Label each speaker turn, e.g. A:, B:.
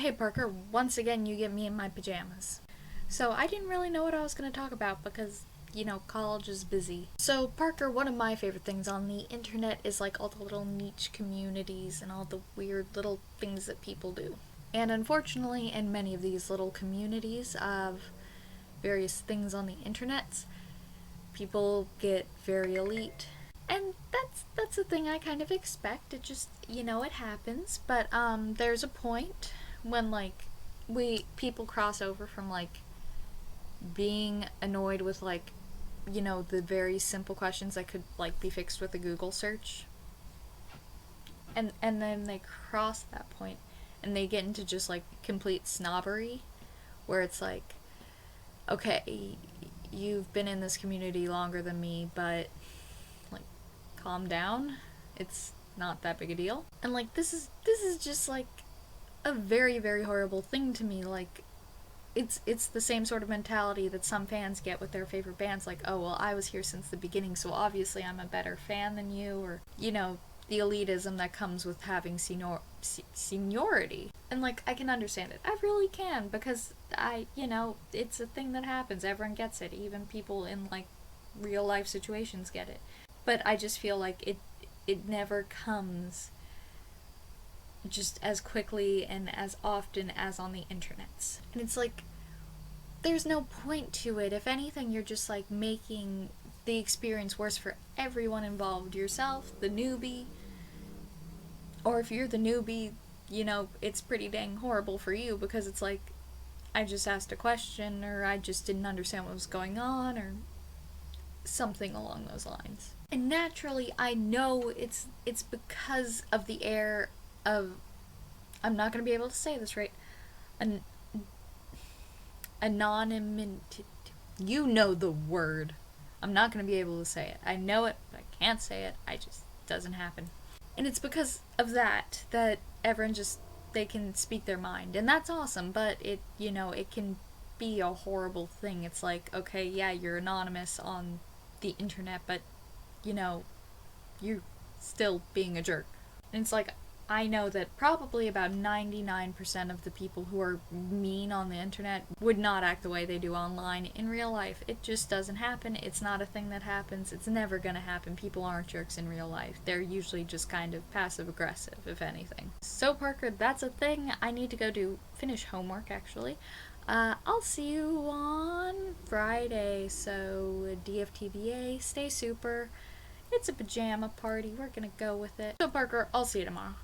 A: Hey Parker, once again you get me in my pajamas. So I didn't really know what I was going to talk about because, college is busy. So Parker, one of my favorite things on the internet is like all the little niche communities and all the weird little things that people do. And unfortunately, in many of these little communities of various things on the internet, people get very elite. And that's a thing I kind of expect. It just, it happens. But there's a point when people cross over from being annoyed with the very simple questions that could be fixed with a Google search. And then they cross that point and they get into just complete snobbery where it's okay, you've been in this community longer than me, but calm down. It's not that big a deal. And this is just a very, very horrible thing to me. It's the same sort of mentality that some fans get with their favorite bands, oh well, I was here since the beginning, so obviously I'm a better fan than you, or the elitism that comes with having seniority. And I can understand it. I really can, because it's a thing that happens. Everyone gets it. Even people in real life situations get it. But I just feel it never comes just as quickly and as often as on the internet. And it's there's no point to it. If anything, you're just making the experience worse for everyone involved. Yourself, the newbie, or if you're the newbie, it's pretty dang horrible for you, because it's I just asked a question, or I just didn't understand what was going on, or something along those lines. And naturally, I know it's because of the air of, I'm not going to be able to say this right, anonymity. You know the word. I'm not going to be able to say it. I know it, but I can't say it. Doesn't happen. And it's because of that everyone they can speak their mind. And that's awesome, but it can be a horrible thing. It's okay, yeah, you're anonymous on the internet, but you're still being a jerk. And it's I know that probably about 99% of the people who are mean on the internet would not act the way they do online in real life. It just doesn't happen. It's not a thing that happens. It's never gonna happen. People aren't jerks in real life. They're usually just kind of passive aggressive, if anything. So Parker, that's a thing. I need to go finish homework, actually. I'll see you on Friday, so DFTBA, stay super. It's a pajama party. We're gonna go with it. So Parker, I'll see you tomorrow.